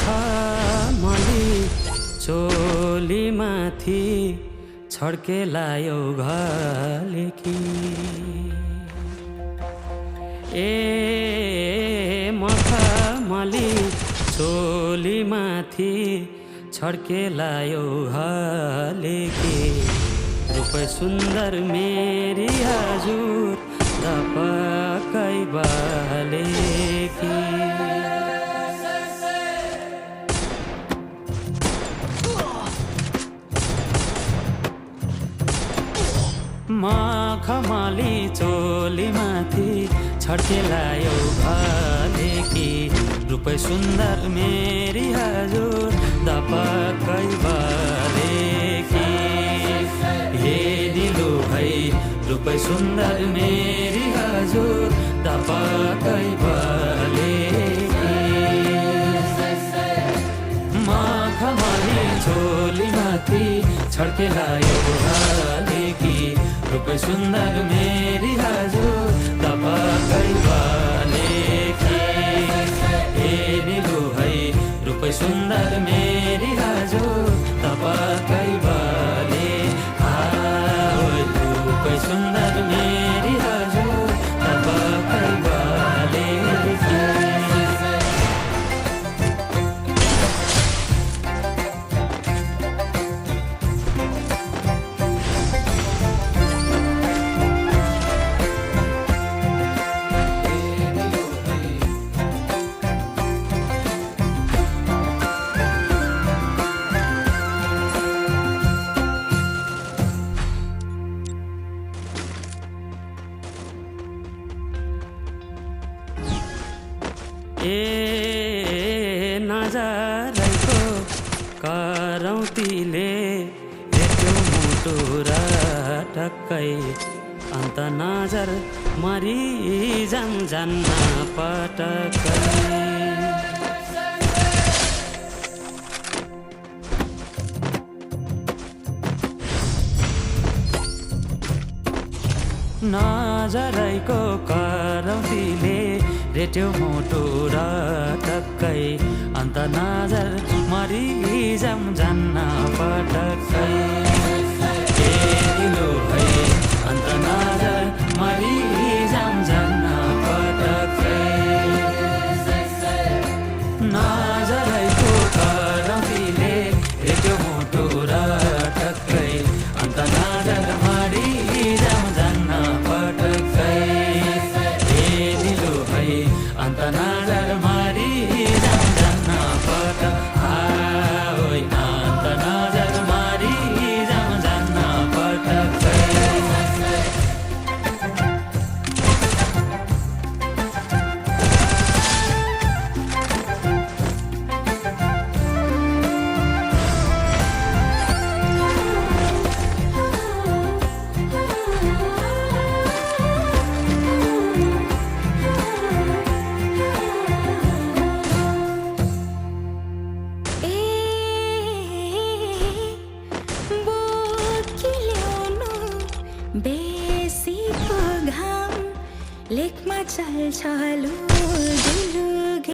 मखमली चोलीमाथि छड्केलायो घलेकी मखमली चोलीमाथि छड्केलायो घलेकी रूप सुन्दर मेरी हजुर दपकै बालेकी मखमली चोलीमाथि छड्केलायो घलेकी रूप सुन्दर मेरी हजुर दपकै बालेकी हे दिलो भाइ रूप सुन्दर मेरी हजुर दपकै बालेकी मखमली चोलीमाथि छड्केलायो घलेकी रूप सुन्दर मेरी हजुर दपकै बालेकी हे दिलो भाइ रूप सुन्दर मेरी हजुर दपकै बाले रूप सुन्दर मेरी हजुर दपकै बालेकी नजरको करौतीले भेट्यो मुटु र टक्कै अन्त नजर मरि जान्न पटक्कै नजरैको करौतीले भेट्यो मुटु र टक्कै अन्त नजर मरि जान्न पटक्कै हे दिलो भाइ अन्त नजर मरि जान्न पटक्कै नजरैको करौतीले भेट्यो मुटु र टक्कै अन्त नजर मरि जान्न पटक्कै अन्त नजर मरि जान्न पटक्कै अन्त नजर मरि जान्न पटक्कै बेसीको घाम लेकमा चल्छ